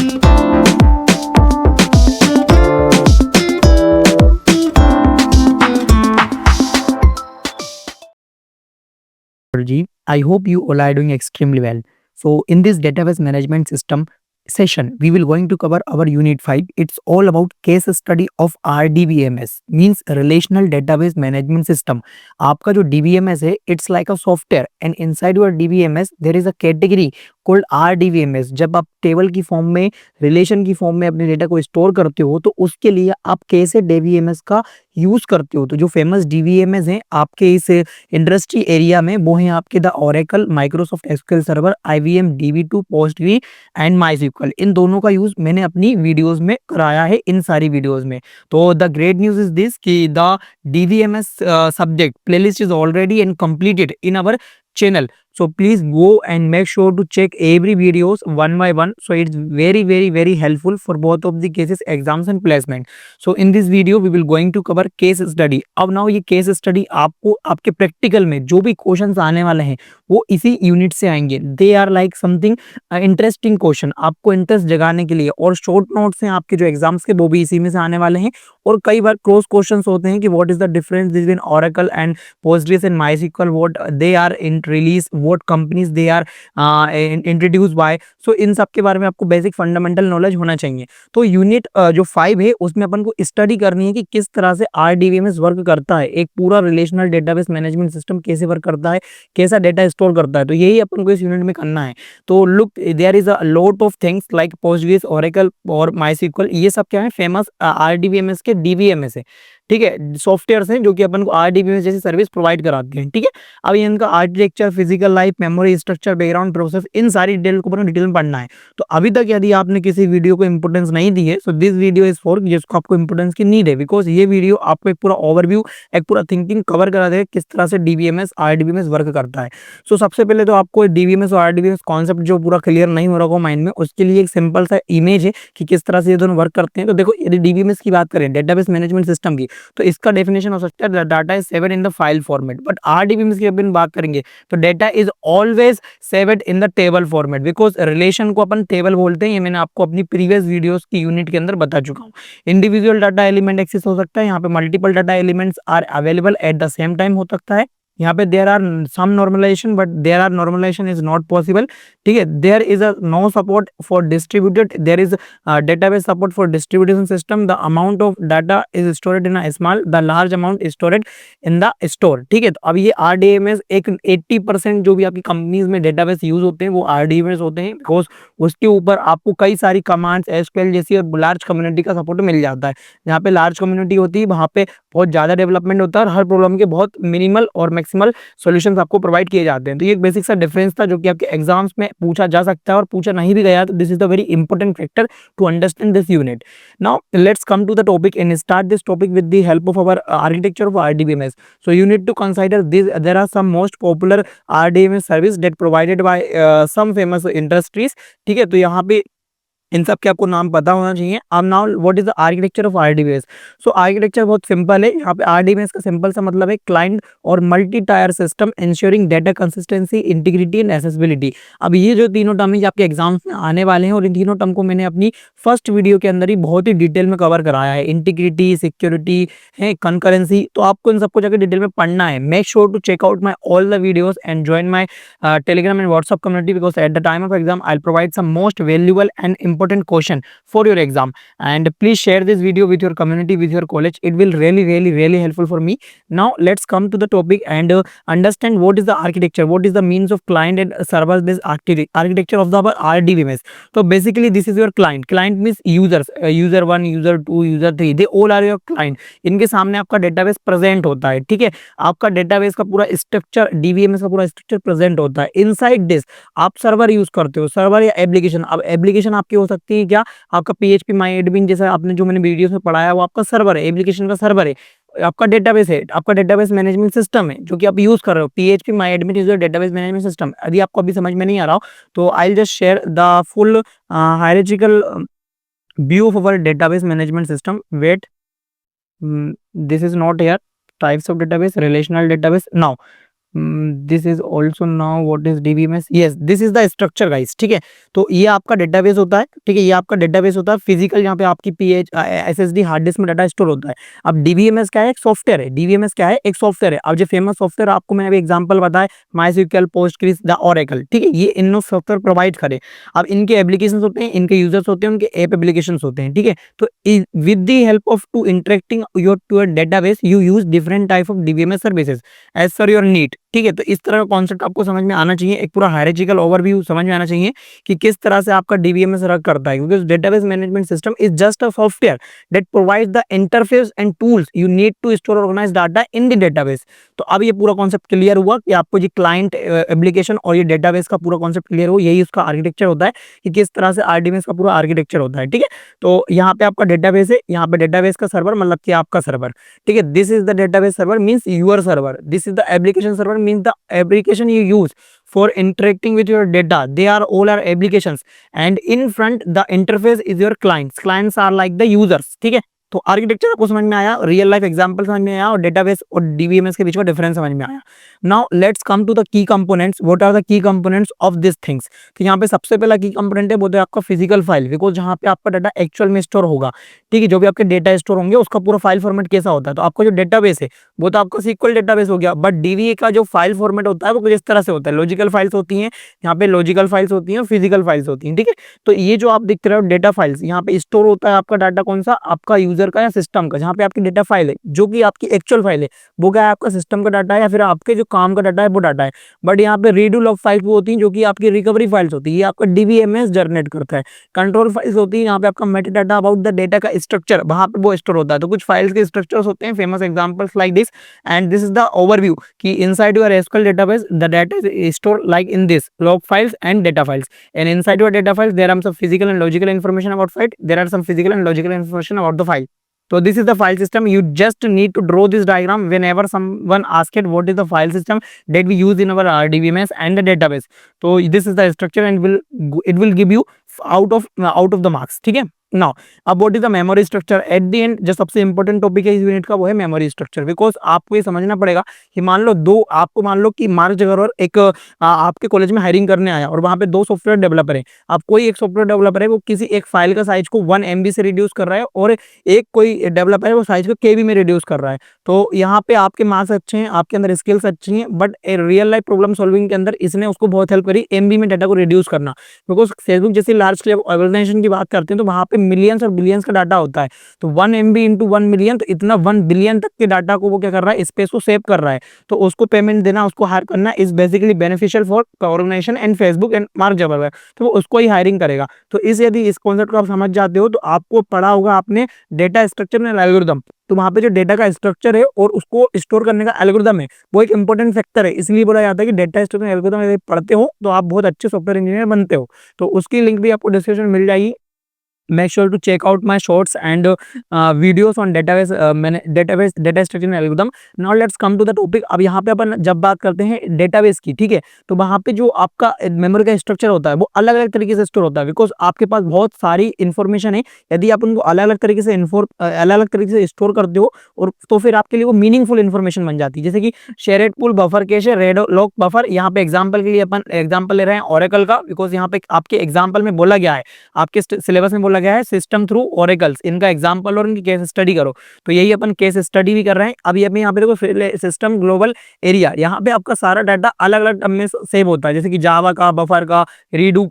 I hope you all are doing extremely well. So in this database management system session, we will going to cover our unit 5. It's all about case study of RDBMS, means relational database management system. आपका जो DBMS है, it's like a software and inside your DBMS there is a category called RDBMS. जब आप table की form में, relation की form में अपने डेटा को स्टोर करते हो तो उसके लिए आप कैसे DBMS का यूज करते हो। तो जो फेमस DBMS हैं आपके इस इंडस्ट्री एरिया में वो हैं आपके the Oracle, Microsoft SQL server, IBM DB2, Postgre and MySQL. इन दोनों का यूज मैंने अपनी वीडियोस में कराया है, इन सारी वीडियोस में। तो the great news is this कि the DBMS subject playlist is already and completed in our channel. So please go and make sure to check every videos one by one. So it's very helpful for both of the cases, exams and placement. So in this video we will going to cover case study. अब now ये case study आपको आपके practical में जो भी questions आने वाले हैं वो इसी यूनिट से आएंगे। They are like something interesting question, आपको इंटरेस्ट जगाने के लिए, और शॉर्ट नोट्स हैं आपके जो एग्जाम्स के वो भी इसी में से आने वाले हैं। और कई बार क्रॉस क्वेश्चंस होते हैं कि what is the difference between Oracle and Postgres and MySQL, what they are in release, what companies they are introduced by. So इन सब के बारे में आपको बेसिक फंडामेंटल नॉलेज होना चाहिए। तो यूनिट जो 5 है उसमें अपन को स्टडी करनी है कि किस तरह से RDBMS वर्क करता है, एक पूरा रिलेशनल डेटाबेस मैनेजमेंट सिस्टम कैसे वर्क करता है, कैसा डेटा स्टोर करता है। तो यही अपन को इस यूनिट में करना है। तो look, there is a lot of things like Postgres, Oracle और माइस्क्यूएल, ये सब क्या है, फेमस RDBMS के DBMS है। ठीक है, सॉफ्टवेयर्स हैं जो कि अपन को RDBMS जैसी सर्विस प्रोवाइड कराते हैं। ठीक है, अब ये इनका architecture, physical life, memory structure, background process, इन सारी डिटेल को अपन डिटेल में पढ़ना है। तो अभी तक यदि आपने किसी वीडियो को इंपोर्टेंस नहीं दी है, so this video is for जिसको आपको इंपोर्टेंस की नीड है, बिकॉज ये वीडियो आपको एक पूरा ओवरव्यू, एक पूरा थिंकिंग कवर करा देगा किस तरह से DBMS RDBMS वर्क करता है। सो सबसे पहले तो आपको DBMS और RDBMS कॉन्सेप्ट जो पूरा क्लियर नहीं हो रहा हो माइंड में, उसके लिए एक सिंपल सा इमेज है कि किस तरह से ये दोनों वर्क करते हैं। तो देखो, यदि DBMS की बात करें, डेटाबेस मैनेजमेंट सिस्टम की, तो इसका डेफिनेशन हो सकता है data is saved in the file format. But RDBMS की अपन बात करेंगे तो data is always saved in the table format, because relation को अपन टेबल बोलते हैं। ये मैंने आपको अपनी प्रीवियस वीडियोस की यूनिट के अंदर बता चुका हूँ। इंडिविजुअल डाटा एलिमेंट एक्सेस हो सकता है, यहाँ पे multiple data elements are available at the same time हो सकता है। यहाँ पे there are some normalisation, but there are normalisation is not possible. ठीक है, there is a no support for distributed, there is database support for distribution system. The amount of data is stored in a small, the large amount is stored in the store. ठीक है, तो अब ये RDBMS एक 80% जो भी आपकी companies में डेटाबेस यूज होते हैं वो RDBMS होते हैं, बिकॉज उसके ऊपर आपको कई सारी कमांड्स, SQL जैसी और लार्ज कम्युनिटी का सपोर्ट मिल जाता है। जहाँ पे लार्ज कम्युनिटी होती है वहाँ पे बहुत ज़्यादा डेवलपमेंट होता है और हर प्रॉब्लम के बहुत मिनिमल और मैक्सिमल सॉल्यूशंस आपको प्रोवाइड किए जाते हैं। तो ये एक बेसिक सा डिफरेंस था जो कि आपके एग्जाम्स में पूछा जा सकता है, और पूछा नहीं भी गया तो this is the very important factor to understand this unit. Now let's come to the topic and start this topic with the help of our architecture of RDBMS. So you need to consider this. There are some most popular RDBMS service that provided by some famous industries. ठीक है, तो यहाँ पे इन सब के आपको नाम पता होना चाहिए। अब now what is the architecture of RDBMS। So architecture बहुत सिंपल है। यहाँ पे RDBMS का सिंपल सा मतलब है क्लाइंट और multi tier system ensuring data consistency, integrity and accessibility. अब ये जो तीनों टर्म है आपके एग्जाम्स में आने वाले हैं, और इन तीनों टर्म को मैंने अपनी फर्स्ट वीडियो के अंदर ही बहुत ही डिटेल में कवर कराया है। इंटीग्रिटी, सिक्योरिटी है, कंकरेंसी, तो आपको इन सबको जाकर डिटेल में पढ़ना है। Make sure to check out my all the videos and join my Telegram and WhatsApp community, because at the time of exam I will provide some most valuable and important question for your exam, and please share this video with your community, with your college. It will really helpful for me. Now let's come to the topic and understand what is the architecture, what is the means of client and server based architecture of the RDBMS. So basically this is your client. Client means users, user 1, user 2, user 3, they all are your client. इनके सामने आपका database present होता है। ठीक है, आपका database का पूरा स्ट्रक्चर, DBMS का पूरा स्ट्रक्चर प्रेजेंट होता है। इनसाइड दिस आप सर्वर यूज करते हो, सर्वर या एप्लीकेशन। अब एप्लीकेशन आपकी हो सकती है क्या, आपका PHP MyAdmin जैसा आपने जो मैंने वीडियोस में पढ़ाया वो आपका सर्वर है, एप्लीकेशन का सर्वर है। आपका डेटाबेस है, आपका डेटाबेस मैनेजमेंट सिस्टम है जो कि आप यूज कर रहे हो। PHP MyAdmin is your database management system. यदि आपको अभी समझ में नहीं आ रहा हो तो I will just share the full hierarchical view of our database management system. Wait, this is not here. Types of database, relational database. Now this is also now what is DBMS, yes this is the structure guys, ठीक है। तो ये आपका database होता है, ठीक है, ये आपका डेटाबेस होता है फिजिकल, यहाँ पे आपकी पीएच एसएसडी हार्ड डिस्क में डाटा स्टोर होता है। अब डीबीएमएस क्या है, एक सॉफ्टवेयर है, डीबीएमएस क्या है, एक सॉफ्टवेयर है। अब जो फेमस सॉफ्टवेयर आपको मैंने अभी एग्जांपल बताया, माइस्क्ल, पोस्टग्रेस, द ओरेकल, ठीक है, ये इन सॉफ्टवेयर प्रोवाइड करे। अब इनके एप्लीकेशंस होते हैं, इनके यूजर्स होते हैं, उनके ऐप एप्लीकेशंस होते हैं, ठीक है। तो with the help of to interacting your to database you use different type of DBMS services as per your need, ठीक है। तो इस तरह का कॉन्सेप्ट आपको समझ में आना चाहिए, एक पूरा हायरार्चिकल ओवरव्यू समझ में आना चाहिए कि किस तरह से आपका डीबीएमएस वर्क करता है, because database management system is just a software that provides the interface and tools you need to store organize data in the database. तो अब ये पूरा कॉन्सेप्ट क्लियर हुआ कि आपको ये क्लाइंट एप्लीकेशन और ये डेटाबेस का पूरा कॉन्सेप्ट क्लियर हो, यही उसका आर्किटेक्चर होता है कि किस तरह से आरडीबीएमएस का पूरा आर्किटेक्चर होता है, ठीक है। तो यहाँ पे आपका डेटाबेस है, यहाँ पे डेटाबेस का सर्वर मतलब कि आपका सर्वर, ठीक है। This is the database server means your server, this is the application server means the application you use for interacting with your data, they are all are applications, and in front the interface is your clients are like the users, ठीक है। तो architecture आपको समझ में आया, real life example समझ में आया और डेटाबेस और डीबीएमएस के बीच का डिफरेंस समझ में आया। Now let's come to the key components, what are the key components of this things. तो यहाँ पे सबसे पहला की कंपोनेंट है वो तो आपका फिजिकल फाइल, बिकॉज जहाँ पे आपका डाटा एक्चुअल में स्टोर होगा, ठीक है, जो भी आपके डेटा स्टोर होंगे उसका पूरा फाइल फॉर्मेट कैसा होता है। तो आपका जो डेटाबेस है वो तो आपका सीक्वल डेटाबेस हो गया, बट डीबीए का जो फाइल फॉर्मेट होता है वो कुछ इस तरह से होता है, लॉजिकल फाइल्स होती हैं, यहाँ पे लॉजिकल फाइल्स होती हैं, फिजिकल फाइल्स होती हैं, ठीक है। तो ये जो आप दिख रहे हो डेटा फाइल्स, यहाँ पे स्टोर होता है आपका डाटा कौन सा, आपका यूजर का या सिस्टम का। जहाँ पे आपकी डेटा फाइल है जो कि आपकी एक्चुअल फाइल है वो क्या है, आपका सिस्टम का डाटा है या फिर आपके जो काम का डाटा है वो डाटा है। बट यहाँ पे रीडू लॉग फाइल्स वो होती हैं जो कि आपकी रिकवरी फाइल्स होती है, ये आपका डीबीएमएस जनरेट करता है। कंट्रोल फाइल्स होती है, यहाँ पे आपका Meta data about the data का स्ट्रक्चर वहाँ पे वो स्टोर होता है। तो कुछ फाइल्स के स्ट्रक्चर्स होते हैं, famous examples like this, and this is the overview कि inside your SQL database the data is store like in this log files and data files, and inside your data files there are some physical and logical information about file, there are some physical and logical information about the file. So this is the file system, you just need to draw this diagram whenever someone asked what is the file system that we use in our RDBMS and the database. So this is the structure and it will give you out of the marks, ठीक है। Now अब what is the memory structure eight the and, जो सबसे important topic है इस unit का वो है मेमोरी स्ट्रक्चर, बिकॉज आपको ये समझना पड़ेगा कि मान लो कि मार्क जगरवाल एक आपके कॉलेज में हायरिंग करने आया और वहाँ पे 2 सॉफ्टवेयर डेवलपर है। अब कोई एक सॉफ्टवेयर डेवलपर है वो किसी एक फाइल का साइज को 1 MB से रिड्यूस कर रहा है और एक कोई डेवलपर है वो साइज को KB में रिड्यूस कर रहा है। तो यहाँ पे आपके मार्क्स अच्छे हैं, आपके अंदर स्किल्स अच्छी हैं, but real life problem solving के अंदर इसने उसको बहुत हेल्प करी MB में डाटा को रिड्यूस करना, बिकॉज फेसबुक जैसी लार्ज स्केल ऑर्गेनाइजेशन की बात करते हैं तो वहाँ पे मिलियंस और बिलियंस का डाटा होता है। तो 1 MB इंटू 1 मिलियन, तो इतना 1 बिलियन तक के डाटा को वो क्या कर रहा है, स्पेस को सेव कर रहा है। तो उसको पेमेंट देना, उसको हायर करना is basically beneficial for organization and Facebook and Mark Zuckerberg, तो वो उसको ही हायरिंग करेगा। तो यदि इस कॉन्सेप्ट को आप समझ जाते हो तो आपको पढ़ा होगा आपने डेटा स्ट्रक्चर एंड एल्गोरिथम, तो वहाँ पे जो डेटा का स्ट्रक्चर है और उसको स्टोर करने का एल्गोरिथम है वो एक इंपॉर्टेंट फैक्टर है। इसलिए बोला जाता है कि डेटा स्टोर एल्गोरिथम यदि पढ़ते हो तो आप बहुत अच्छे सॉफ्टवेयर इंजीनियर बनते हो। तो उसकी लिंक भी आपको डिस्क्रिप्शन में मिल जाएगी। Make sure to check out my shorts and videos on database data structure and algorithm. Now let's come to the topic. अब यहाँ पे अपन जब बात करते हैं डेटाबेस की, ठीक है, तो वहाँ पे जो आपका मेमोरी का स्ट्रक्चर होता है वो अलग अलग तरीके से स्टोर होता है, बिकॉज आपके पास बहुत सारी इन्फॉर्मेशन है। यदि आप उनको अलग अलग तरीके से स्टोर करते हो और तो फिर आपके लिए वो मीनिंगफुल इन्फॉर्मेशन बन जाती है। जैसे कि शेयर्ड पूल बफर कैश है, रेडलॉक बफर। यहाँ पे एग्जाम्पल के लिए अपन एग्जाम्पल ले रहे हैं ओरेकल का, बिकॉज यहाँ पे आपके एग्जाम्पल में बोला गया है, आपके सिलेबस में बोला गया है सिस्टम थ्रू ओरेकल्स, इनका एग्जांपल और इनकी केस स्टडी करो। तो यही अपन केस स्टडी भी कर रहे हैं। अभी अभी यहाँ पे देखो सिस्टम ग्लोबल एरिया, यहाँ पे आपका सारा डाटा अलग अलग में सेव होता है, जैसे कि जावा का, बफर का, रीडू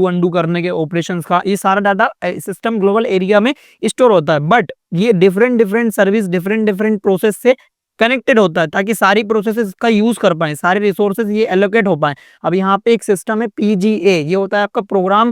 अंडू करने के ऑपरेशंस का, ये सारा डाटा सिस्टम ग्लोबल एरिया में स्टोर होता है। बट ये डिफरेंट सर्विस डिफरेंट प्रोसेस से कनेक्टेड होता है ताकि सारी प्रोसेसेस का यूज कर पाए, सारे रिसोर्सेज ये एलोकेट हो पाए। अब यहाँ पे एक सिस्टम है PGA, ये होता है आपका प्रोग्राम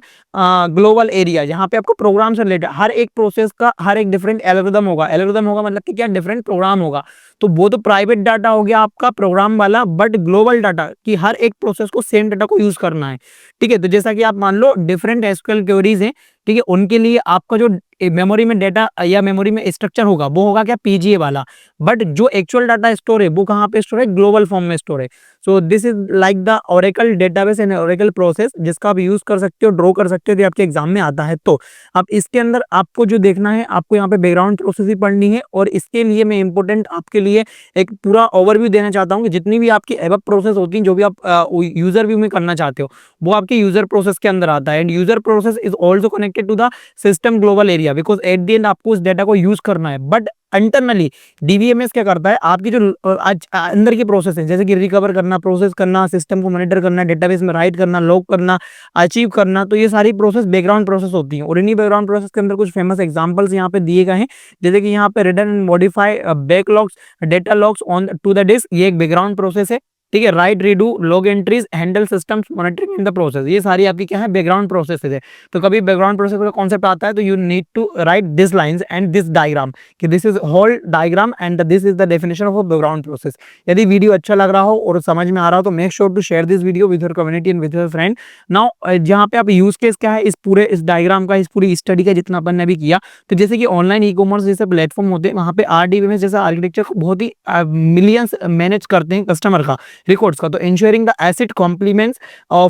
ग्लोबल एरिया, जहाँ पे आपको प्रोग्राम से रिलेटेड हर एक प्रोसेस का हर एक डिफरेंट एल्गोरिथम होगा मतलब कि क्या डिफरेंट प्रोग्राम होगा। तो वो तो प्राइवेट डाटा हो गया आपका प्रोग्राम वाला, बट ग्लोबल डाटा की हर एक प्रोसेस को सेम डाटा को यूज करना है, ठीक है। तो जैसा कि आप मान लो डिफरेंट एसक्यूएल क्वेरीज हैं, ठीक है, उनके लिए आपका जो मेमोरी में डेटा या मेमोरी में स्ट्रक्चर होगा वो होगा क्या, पीजीए वाला, बट जो एक्चुअल डाटा स्टोर है वो कहाँ पे स्टोर है, ग्लोबल फॉर्म में स्टोर है। So this is like the Oracle database and Oracle process, जिसका आप यूज कर सकते हो, ड्रॉ कर सकते हो यदि आपके एग्जाम में आता है तो। अब इसके अंदर आपको जो देखना है, आपको यहाँ पे बैकग्राउंड प्रोसेस ही पढ़नी है, और इसके लिए मैं इंपॉर्टेंट आपके लिए एक पूरा ओवरव्यू देना चाहता हूँ कि जितनी भी आपकी एबव प्रोसेस होती है, जो भी आप यूजर व्यू में करना चाहते हो, वो आपके यूजर प्रोसेस के अंदर आता है। And user process is also connected to the system global area, because at the end आपको उस डेटा को यूज करना है। बट इंटरनली डीबीएमएस क्या करता है, आपकी जो आज अंदर की प्रोसेस है, जैसे कि रिकवर करना, प्रोसेस करना, सिस्टम को मॉनिटर करना, डेटाबेस में राइट करना, लॉग करना, अचीव करना, तो ये सारी प्रोसेस बैकग्राउंड प्रोसेस होती हैं। और इन्हीं बैकग्राउंड प्रोसेस के अंदर कुछ फेमस एग्जांपल्स यहाँ पे दिए गए हैं, जैसे कि यहाँ पे return and modify backlogs data logs on to the disk, ये एक बैकग्राउंड प्रोसेस है। ठीक है, right, redo, log entries, handle systems, monitoring in the process, ये सारी आपकी क्या है, बैकग्राउंड प्रोसेस है। तो कभी बैकग्राउंड प्रोसेस का कॉन्सेप्ट आता है तो you need to write this lines and this diagram, कि this is whole diagram and this is the definition of a background process. यदि वीडियो अच्छा लग रहा हो और समझ में आ रहा हो तो make sure to share this video with your community and with your friend. Now जहाँ पे आप यूज केस क्या है इस डायग्राम का, इस पूरी स्टडी का जितना अपन ने भी किया, तो जैसे कि ऑनलाइन ई कॉमर्स जैसे प्लेटफॉर्म होते हैं, वहाँ पे आरडीबीएमएस जैसा आर्किटेक्चर को बहुत ही मिलियंस मैनेज करते हैं कस्टमर का रिकॉर्ड्स का, तो ensuring the asset complements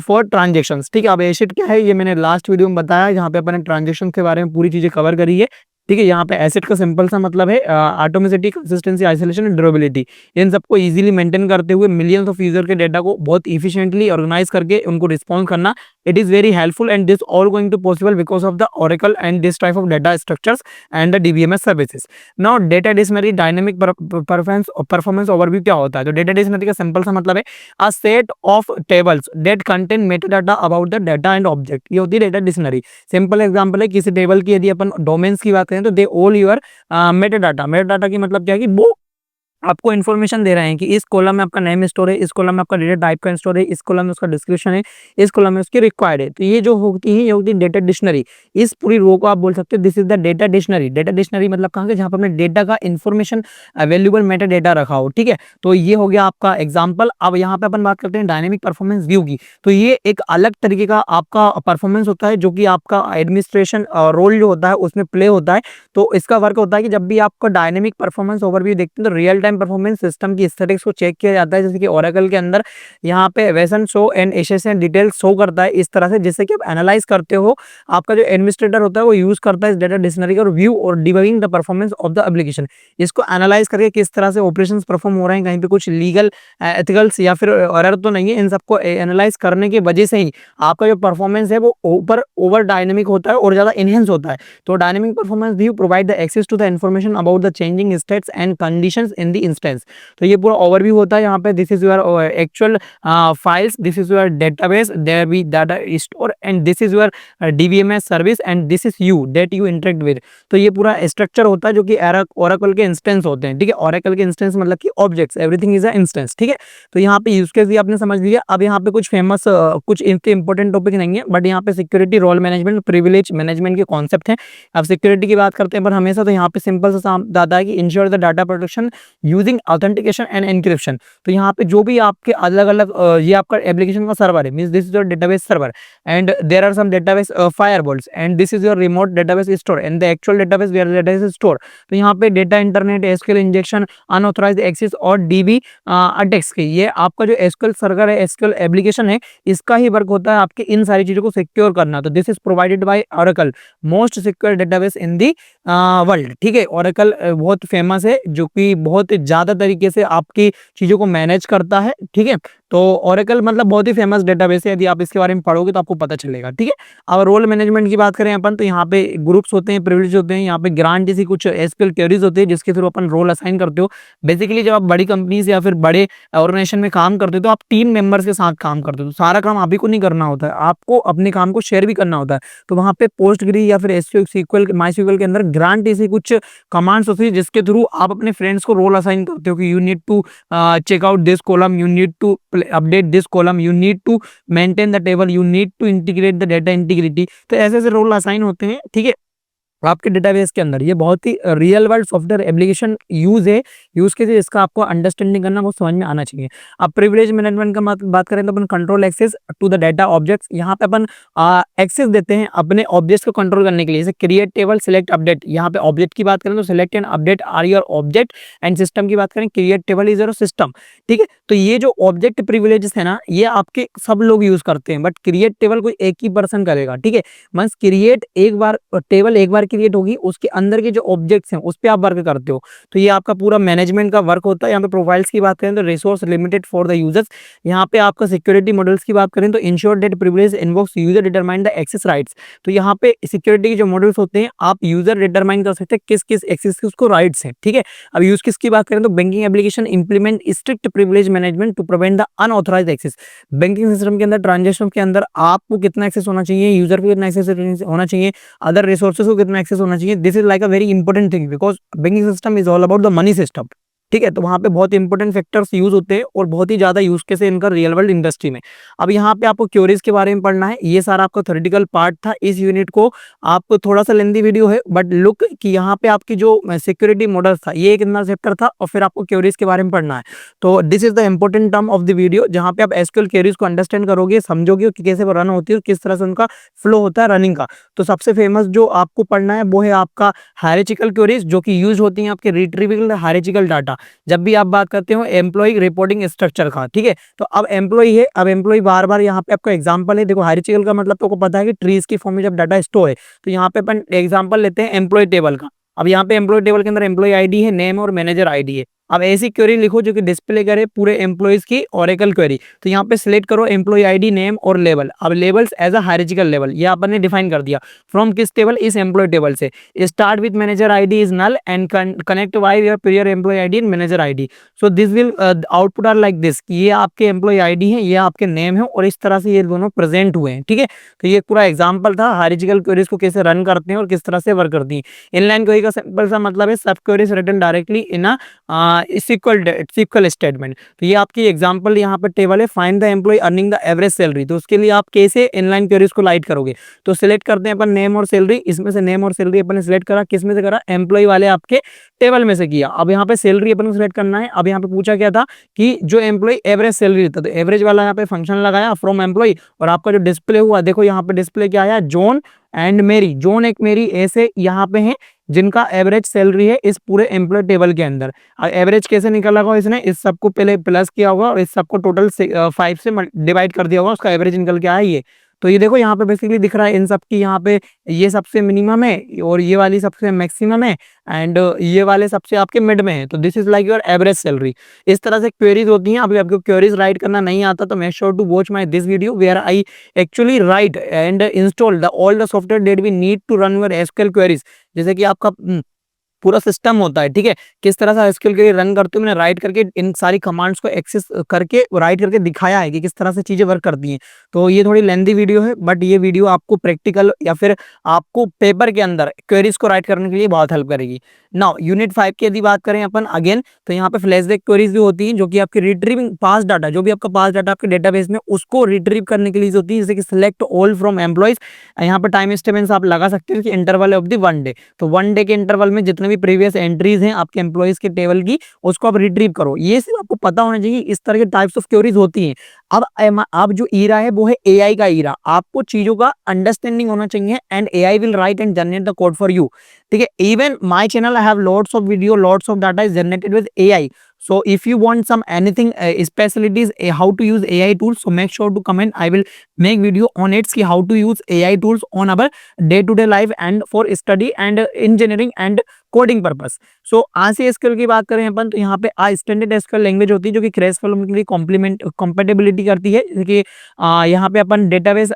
for transactions। ठीक है, अब एसिड क्या है ये मैंने लास्ट वीडियो में बताया, जहाँ पे अपन ने ट्रांजेक्शन के बारे में पूरी चीजें कवर करी है। ठीक है, यहाँ पे एसिड का सिंपल सा मतलब है atomicity, consistency, isolation and durability. इन सबको इजीली मेंटेन करते हुए मिलियंस ऑफ यूजर के डेटा को बहुत इफिशिएंटली ऑर्गेनाइज करके उनको रिस्पॉन्स करना, it is very helpful and this all going to possible because of the Oracle and this type of data structures and the DBMS services. Now data dictionary dynamic performance overview क्या होता है, तो data dictionary का simple सा मतलब है a set of tables that contain metadata about the data and object, ये होती है डेटा डिक्शनरी। सिंपल एग्जांपल है, किसी टेबल की यदि अपन डोमेन्स की बात करें तो they all your metadata. Metadata की मतलब क्या है कि वो आपको इन्फॉर्मेशन दे रहे हैं कि इस कॉलम में आपका नेम स्टोर है, इस कॉलम में आपका डेटा टाइप का स्टोर है, इस कॉलम में उसका डिस्क्रिप्शन है, इस कॉलम में उसकी रिक्वायर्ड है। तो ये जो होती है ये होती है डेटा डिक्शनरी। इस पूरी रो को आप बोल सकते हो this is the data dictionary. Data dictionary मतलब कहाँ के, जहाँ पर अपने डेटा का इन्फॉर्मेशन अवेलेबल मेटा डेटा रखा हो। ठीक है, तो ये हो गया आपका एग्जाम्पल। अब यहाँ पे अपन बात करते हैं डायनेमिक परफॉर्मेंस व्यू की, तो ये एक अलग तरीके का आपका परफॉर्मेंस होता है जो कि आपका एडमिनिस्ट्रेशन रोल जो होता है उसमें प्ले होता है। तो इसका वर्क होता है कि जब भी आपको डायनेमिक परफॉर्मेंस ओवरव्यू देखते हैं तो रियल टाइम परफॉर्मेंस सिस्टम की स्टैटिक्स को चेक किया जाता है, जैसे कि ओरेकल के अंदर यहाँ पे वेसन show and session detail show करता है इस तरह से, जिससे कि आप एनालाइज करते हो। आपका जो एडमिनिस्ट्रेटर होता है वो यूज करता है इस डेटा डिक्शनरी का व्यू और debugging the performance of the application. इसको एनालाइज करके किस तरह से ऑपरेशंस परफॉर्म हो रहे हैं, कहीं पे कुछ लीगल एथिकल्स या फिर एरर तो नहीं है, इन सबको एनालाइज करने की वजह से ही आपका जो परफॉर्मेंस है वो ओवर डायनेमिक होता है और ज्यादा इनहेंस होता है। तो dynamic performance view provide the access to the information about the changing states and conditions in the instance. तो ये पूरा ओवरव्यू होता है यहाँ पे, this is your actual files, this is your database, there be data store and this is your DBMS service and this is you that you interact with. तो ये पूरा स्ट्रक्चर होता है जो कि ओरेकल के इंस्टेंस होते हैं। ठीक है, ओरेकल के इंस्टेंस मतलब कि objects, everything is a instance. ठीक है, तो यहाँ पे यूज केस भी आपने समझ लिया। अब यहाँ पे कुछ फेमस कुछ इंपॉर्टेंट टॉपिक नहीं है, बट यहाँ पे security, role management, privilege management के कॉन्सेप्ट हैं। अब सिक्योरिटी की बात करते हैं पर हमेशा, तो यहाँ पे सिंपल सा दादा है कि ensure the data protection using authentication end encryption. तो यहाँ पे जो भी आपके अलग अलग ये आपका एप्लीकेशन का सर्वर है, means this is your database server and there are some database firewalls and this is your remote database store and the actual database where database store. तो यहाँ पे data internet, SQL injection, unauthorized access और DB attacks की, ये आपका जो SQL server है, SQL application है, इसका ही वर्क होता है आपके इन सारी चीजों को सिक्योर करना। तो this is provided by Oracle, most secure database in the world. ठीक है, ओरेकल बहुत फेमस है जो कि बहुत ज्यादा तरीके से आपकी चीजों को मैनेज करता है। ठीक है, तो ओरेकल मतलब बहुत ही फेमस डेटाबेस है, यदि आप इसके बारे में पढ़ोगे तो आपको पता चलेगा। ठीक है, अब रोल मैनेजमेंट की बात करें अपन, तो यहाँ पे ग्रुप्स होते हैं, प्रिविलेज होते हैं, यहाँ पे ग्रांट जैसी कुछ एसक्यूएल क्वेरीज होती है जिसके थ्रू अपन रोल असाइन करते हो। बेसिकली जब आप बड़ी कंपनीज या फिर बड़े ऑर्गेनाइजेशन में काम करते हो तो आप टीम मेंबर्स के साथ काम करते हो, तो सारा काम आप ही को नहीं करना होता है, आपको अपने काम को शेयर भी करना होता है। तो वहाँ पे पोस्टग्री या फिर एसक्यूएल, माईस्क्यूएल के अंदर ग्रांट जैसी कुछ कमांड्स होती है जिसके थ्रू आप अपने फ्रेंड्स को रोल असाइन करते हो कि you need to check out this column, you need to update this column, you need to maintain the table, you need to integrate the data integrity। तो ऐसे ऐसे रोल असाइन होते हैं। ठीक है, आपके डेटाबेस के अंदर ये बहुत ही real world software application use है यूज केस इसका आपको अंडरस्टैंडिंग करना, वो समझ में आना चाहिए। अब प्रिविलेज मैनेजमेंट का बात करें तो अपन control access to the data objects, यहाँ पे अपन एक्सेस देते हैं अपने ऑब्जेक्ट्स को कंट्रोल करने के लिए, जैसे क्रिएट टेबल, सिलेक्ट अपडेट। यहाँ पे ऑब्जेक्ट की बात करें तो select and update are your object, and system की बात करें create table is your system. ठीक है, तो ये जो ऑब्जेक्ट प्रिविलेजेस है ना, ये आपके सब लोग यूज करते हैं, बट क्रिएट टेबल कोई एक ही पर्सन करेगा। ठीक है, मींस क्रिएट एक बार टेबल एक बार क्रिएट होगी, उसके अंदर के जो ऑब्जेक्ट्स हैं उस पर आप वर्क करते हो, तो ये आपका पूरा मैनेजमेंट का वर्क होता है। यहाँ पे प्रोफाइल्स की बात करें तो resource limited for the users. यहाँ पे आपका सिक्योरिटी मॉडल्स की बात करें तो ensure that privilege invokes user determine the access rights. तो यहाँ पे सिक्योरिटी के जो मॉडल्स होते हैं, आप यूजर डिटरमाइन कर सकते हैं किस किस एक्सेस के उसको राइट्स हैं। ठीक है, अब यूज केस की बात करें तो banking application implement strict privilege management to prevent the unauthorized access. Banking system के अंदर, ट्रांजेक्शन के अंदर आपको कितना एक्सेस होना चाहिए, यूजर को कितना एक्सेस होना चाहिए, अदर रिसोर्सेज को कितना एक्सेस होना चाहिए, this is like a very important thing, because banking system is all about the money system. ठीक है, तो वहाँ पे बहुत इंपॉर्टेंट फैक्टर्स यूज होते हैं और बहुत ही ज्यादा यूज केस है इनका रियल वर्ल्ड इंडस्ट्री में। अब यहाँ पे आपको क्वेरीज के बारे में पढ़ना है, ये सारा आपका थ्योरेटिकल पार्ट था इस यूनिट को। आपको थोड़ा सा लेंदी वीडियो है, बट लुक कि यहाँ पे आपकी जो सिक्योरिटी मॉडल था ये कितना चैप्टर था, और फिर आपको क्वेरीज के बारे में पढ़ना है। तो this is the important term of the video, जहाँ पे आप एसक्यूएल क्वेरीज को अंडरस्टैंड करोगे, समझोगे कि कैसे रन होती है और किस तरह से उनका फ्लो होता है रनिंग का। तो सबसे फेमस जो आपको पढ़ना है वो है आपका हायरार्चिकल क्वेरीज, जो कि यूज होती हैं आपके रिट्रीविंग हायरार्चिकल डाटा, जब भी आप बात करते हो एम्प्लॉय रिपोर्टिंग स्ट्रक्चर का। ठीक है, तो अब एम्प्लॉय है, अब एम्प्लॉय बार बार यहाँ पे आपको एग्जांपल है। देखो हायरार्चिकल का मतलब तो आपको पता है कि ट्रीज की फॉर्म में जब डाटा स्टोर है, तो यहाँ पे अपन एग्जांपल लेते हैं एम्प्लॉय टेबल का। अब यहाँ पे एम्प्लॉय टेबल के अंदर एम्प्लॉय आईडी है, नेम और मैनेजर आईडी है। अब ऐसी क्वेरी लिखो जो कि डिस्प्ले करे पूरे एम्प्लॉयज की ओरेकल क्वेरी। तो यहाँ पे सिलेक्ट करो एम्प्लॉय आईडी, नेम और लेवल। अब लेवल्स एज अ हायरार्चिकल लेवल, ये अपन ने डिफाइन कर दिया। फ्रॉम किस टेबल, इस एम्प्लॉय टेबल से। Start with manager ID is null and connect why your prior employ ID and manager ID. So this will output are like this, ये आपके एम्प्लॉय आईडी है, ये आपके नेम है, और इस तरह से ये दोनों प्रेजेंट हुए हैं। ठीक है, तो ये पूरा एग्जाम्पल था हायरार्चिकल क्वेरीज को कैसे रन करते हैं और किस तरह से वर्क करती है। इनलाइन क्वेरी का सिंपल सा मतलब है subqueries written directly in a SQL statement. तो ये आपकी एग्जांपल यहाँ पर टेबल है, find the employ earning the average salary. तो उसके लिए आप कैसे इनलाइन क्वेरीज को लाइट करोगे, तो सिलेक्ट करते हैं अपन नेम और सैलरी। इसमें से नेम और सैलरी अपन ने सिलेक्ट करा, किस में से करा, एम्प्लॉय वाले आपके टेबल में से किया। अब यहाँ पे सैलरी अपन को सिलेक्ट करना है। अब यहाँ पे पूछा क्या था कि जो एम्प्लॉय एवरेज सैलरी देता, तो एवरेज वाला यहाँ पे फंक्शन लगाया फ्रॉम एम्प्लॉय, और आपका जो डिस्प्ले हुआ, देखो यहाँ पे डिस्प्ले क्या आया, जॉन एंड मेरी। जॉन एक मेरी ऐसे यहाँ पे है जिनका एवरेज सैलरी है इस पूरे एम्प्लॉय टेबल के अंदर। एवरेज कैसे निकाला होगा, इसने इस सबको पहले प्लस किया होगा और इस सबको टोटल 5 से डिवाइड कर दिया होगा, उसका एवरेज निकल के आया ये। तो ये देखो यहाँ पे बेसिकली दिख रहा है इन सब की, यहाँ पे ये सबसे मिनिमम है और ये वाली सबसे मैक्सिमम है, एंड ये वाले सबसे आपके मिड में है। तो this is like your average salary. इस तरह से क्वेरीज होती हैं। अभी आपको क्वेरीज राइट करना नहीं आता तो make sure to watch my this video where I actually write and install the all the software that we need to run your SQL queries. जैसे कि आपका पूरा सिस्टम होता है। ठीक है, किस तरह से एसक्यूएल के लिए रन करते हो, मैंने राइट करके इन सारी कमांड्स को एक्सेस करके राइट करके दिखाया है कि किस तरह से चीजें वर्क करती हैं। तो ये थोड़ी लेंथी वीडियो है, बट ये वीडियो आपको प्रैक्टिकल या फिर आपको पेपर के अंदर क्वेरीज को राइट करने के लिए बहुत हेल्प करेगी। नाउ यूनिट 5 की यदि बात करें अपन अगेन, तो यहाँ पे फ्लैशबैक क्वेरीज भी होती हैं, जो कि आपकी रिट्रीविंग पास डाटा, जो भी आपका पास डाटा आपके डेटाबेस में, उसको रिट्रीव करने के लिए होती है। जैसे कि सिलेक्ट ऑल फ्रॉम एम्प्लॉयज, यहाँ पे टाइम स्टेटमेंट्स आप लगा सकते हो कि इंटरवल ऑफ द 1 डे। तो 1 डे के इंटरवल में जितने भी प्रीवियस एंट्रीज हैं आपके एम्प्लॉयज के टेबल की, उसको आप रिट्रीव करो। ये सिर्फ आपको पता होना चाहिए इस तरह के टाइप्स ऑफ क्वेरीज होती हैं। अब जो ईरा है वो है एआई का ईरा। आपको चीजों का अंडरस्टैंडिंग होना चाहिए, and AI will write and generate the code for you. ठीक है, even my channel I have lots of video, lots of data is generated with AI. So if you want some anything specialties how to use AI tools, so make sure to comment. I will make video on it कि how to use AI tools on our day to day life and for study and engineering and coding purpose. So आज से SQL की बात करें अपन, तो यहाँ पे standard SQL language होती है, जो कि क्रैश फॉर्म के लिए कंपेटेबिलिटी करती है। जैसे कि यहाँ पे अपन डेटाबेस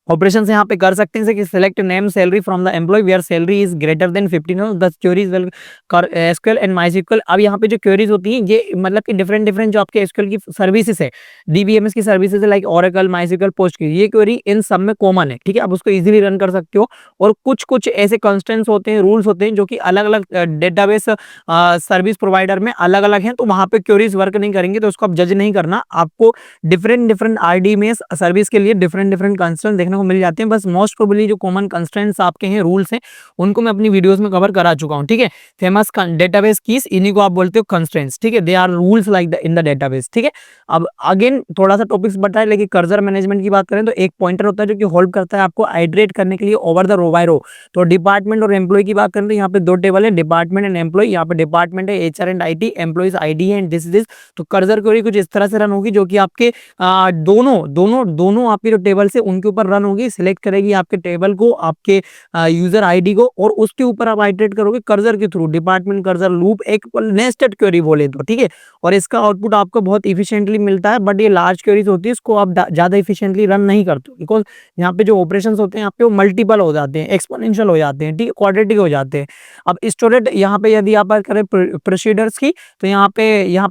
ऑपरेशन यहाँ पे कर सकते हैं कि select name salary from the employee where salary is greater than 15, the queries will SQL and MySQL. अब यहाँ पे जो क्वेरीज होती हैं ये मतलब कि डिफरेंट जो आपके एसक्यूएल की सर्विसेज है, डीबीएमएस की सर्विसेज है, लाइक ओरेकल, मायस्क्यूएल, पोस्ट की, ये क्वेरी इन सब में कॉमन है। ठीक है, आप उसको इजीली रन कर सकते हो। और कुछ ऐसे कंस्टेंट्स होते हैं, रूल्स होते हैं, जो कि अलग अलग डेटाबेस सर्विस प्रोवाइडर में अलग अलग हैं, तो वहाँ पे क्वेरीज वर्क नहीं करेंगे। तो उसको आप जज नहीं करना, आपको डिफरेंट आरडीएमएस सर्विस के लिए डिफरेंट कंस्टेंट देखने को मिल जाते हैं, बस मोस्ट प्रोबेबली जो कॉमन कंस्ट्रेंट्स आपके हैं, रूल्स हैं, उनको मैं अपनी वीडियोस में कवर करा चुका हूँ, ठीक है। फेमस डेटाबेस कीज, इन्हीं को आप बोलते हो कंस्ट्रेंट्स, ठीक है, they are rules like in the database, ठीक है। अब अगेन थोड़ा सा टॉपिक्स बताए, लेकिन कर्सर मैनेजमेंट की बात करें तो एक पॉइंटर होता है जो कि हेल्प करता है आपको हाइड्रेट करने के लिए ओवर द रो बाय रो। तो डिपार्टमेंट और एम्प्लॉय की बात करें तो यहाँ पे दो टेबल है, डिपार्टमेंट एंड एम्प्लॉय। यहाँ पे डिपार्टमेंट है HR and IT, employees ID है, एंड दिस। तो कर्सर क्वेरी कुछ इस तरह से रन होगी जो कि आपके दोनों आपकी जो टेबल से उनके ऊपर रन होगी, सिलेक्ट करेगी आपके टेबल को, आपके यूजर ID को, और उसके ऊपर आप हाइड्रेट करोगे कर्सर के थ्रू। डिपार्टमेंट कर्सर लूप एक नेस्टेड क्वेरी बोले तो, ठीक है। और इसका आउटपुट आपको बहुत इफिशिएंटली मिलता है, बट ये लार्ज क्वेरीज होती है, इसको आप ज्यादा इफिशिएंटली रन नहीं करते, बिकॉज यहाँ पे जो ऑपरेशंस होते हैं यहाँ पे वो मल्टीपल हो जाते हैं, एक्सपोनेंशियल हो जाते हैं, ठीक है, क्वाड्रेटिक हो जाते हैं। अब स्टोरेज यहाँ पे यदि आप बात करें प्रोसीडर्स की, तो यहाँ पे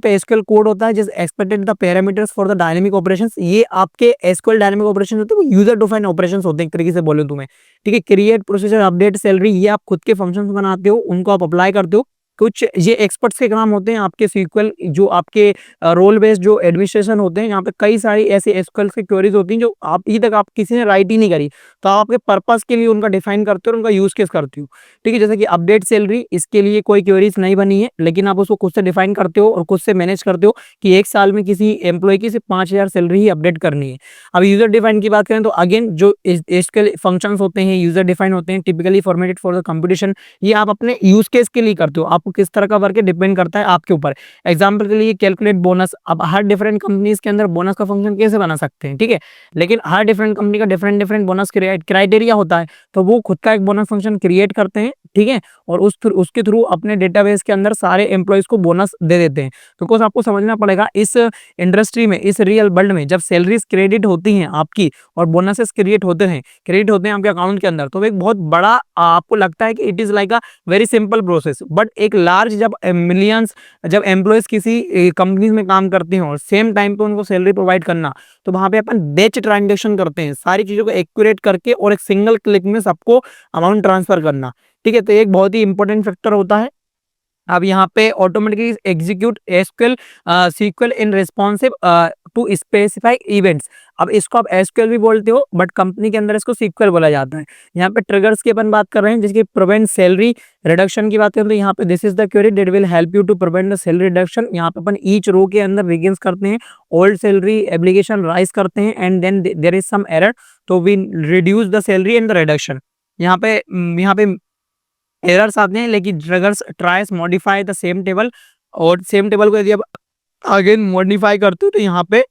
एसक्यूएल कोड होता है जिस expected the parameters for the dynamic operations. ये आपके एसक्यूएल डायनेमिक ऑपरेशंस होते हैं, वो यूजर डिफाइंड ऑपरेशंस होते हैं एक तरीके से बोले तुम्हें, ठीक है। क्रिएट, प्रोसीजर, अपडेट, सैलरी, ये आप खुद के फंक्शंस बनाते हो, उनको आप अप्लाई करते हो। कुछ ये एक्सपर्ट्स के काम होते हैं आपके सीक्वल, जो आपके रोल बेस्ड जो एडमिनिस्ट्रेशन होते हैं, यहाँ पे कई सारी ऐसे एसक्यूएल की क्वेरीज होती हैं जो आप अभी तक आप किसी ने राइट ही नहीं करी, तो आप आपके पर्पस के लिए उनका डिफाइन करते हो और उनका यूज केस करते हो, ठीक है। जैसे कि अपडेट सैलरी, इसके लिए कोई क्वेरीज नहीं बनी है, लेकिन आप उसको खुद से डिफाइन करते हो और खुद से मैनेज करते हो कि एक साल में किसी एम्प्लॉय की सिर्फ 5,000 सैलरी ही अपडेट करनी है। अब यूजर डिफाइन की बात करें तो अगेन जो एसक्यूएल फंक्शंस होते हैं यूजर डिफाइन होते हैं, typically formatted for the competition. ये आप अपने यूज केस के लिए करते हो, आपको किस तरह का वर्क है डिपेंड करता है आपके ऊपर। एग्जांपल के लिए कैलकुलेट बोनस, अब हर डिफरेंट कंपनीज के अंदर बोनस का फंक्शन कैसे बना सकते हैं, ठीक है, लेकिन हर डिफरेंट कंपनी का डिफरेंट बोनस क्राइटेरिया होता है, तो वो खुद का एक बोनस फंक्शन क्रिएट करते हैं, ठीक है, और उसके थ्रू अपने डेटाबेस के अंदर सारे एम्प्लॉयज को बोनस दे देते हैं। तो कुछ आपको समझना पड़ेगा, इस इंडस्ट्री में, इस रियल वर्ल्ड में जब सैलरीज क्रेडिट होती हैं आपकी और बोनसेस क्रिएट होते हैं आपके अकाउंट के अंदर, तो एक बहुत बड़ा आपको लगता है कि it is like a very simple process, but एक लार्ज जब मिलियंस जब एम्प्लॉयज किसी कंपनीज में काम करते हैं और सेम टाइम पे उनको सैलरी प्रोवाइड करना, तो वहां पे अपन बैच ट्रांजेक्शन करते हैं, सारी चीजों को एक्यूरेट करके और एक सिंगल क्लिक में सबको अमाउंट ट्रांसफर करना, ठीक है। तो एक बहुत ही इंपॉर्टेंट फैक्टर होता है। अब यहाँ पे automatically execute SQL sequel in responsive to specified events. अब इसको आप एसक्यूएल भी बोलते हो, बट कंपनी के अंदर इसको सीक्वल बोला जाता है। यहाँ पे ट्रिगर्स की अपन बात कर रहे हैं, जिसकी प्रिवेंट सैलरी रिडक्शन की बात करें तो यहाँ पे this is the query that will help you to prevent the salary reduction. यहाँ पे अपन ईच रो के अंदर बिगिंस करते हैं, ओल्ड सैलरी एप्लीकेशन राइज करते हैं, and then there is some error, तो we reduce the salary and the reduction. यहाँ पे एरर्स आते हैं, लेकिन triggers tries modify the same table, और सेम टेबल को यदि आप अगेन मॉडिफाई करते हो तो यहाँ पे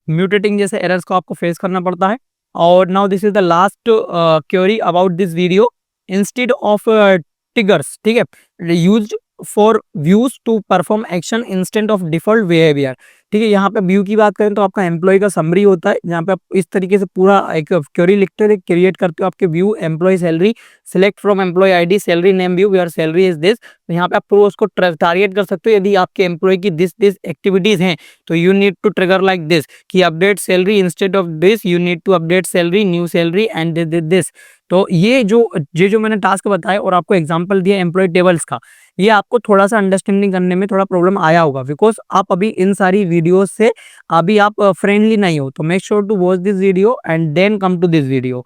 म्यूटेटिंग जैसे एरर्स को आपको फेस करना पड़ता है। और now this is the last query about this video, instead of triggers, ठीक है, used for views to perform action instant of default behaviour, ठीक है। यहाँ पे व्यू की बात करें तो आपका एम्प्लॉय का समरी होता है, जहाँ पे आप इस तरीके से पूरा एक क्वेरी लिखते हो, क्रिएट करते हो आपके view employ salary, select from employ ID salary name view your salary is this. तो यहाँ पे आप पूरा उसको टारगेट कर सकते हो, यदि आपके एम्प्लॉय की दिस एक्टिविटीज हैं तो you need to trigger like this कि update salary instead of this you need to update salary new salary and this. तो ये जो मैंने टास्क बताया और आपको एग्जांपल दिया एम्प्लॉय टेबल्स का, ये आपको थोड़ा सा अंडरस्टैंडिंग करने में थोड़ा प्रॉब्लम आया होगा, बिकॉज आप अभी इन सारी वीडियोस से अभी आप फ्रेंडली नहीं हो। तो make sure to watch this video and then come to this video.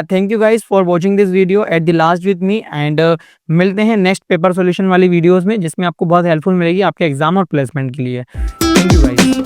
Thank you guys for watching this video at the last with me, and मिलते हैं नेक्स्ट पेपर सॉल्यूशन वाली वीडियोस में, जिसमें आपको बहुत हेल्पफुल मिलेगी आपके एग्जाम और प्लेसमेंट के लिए। Thank you guys.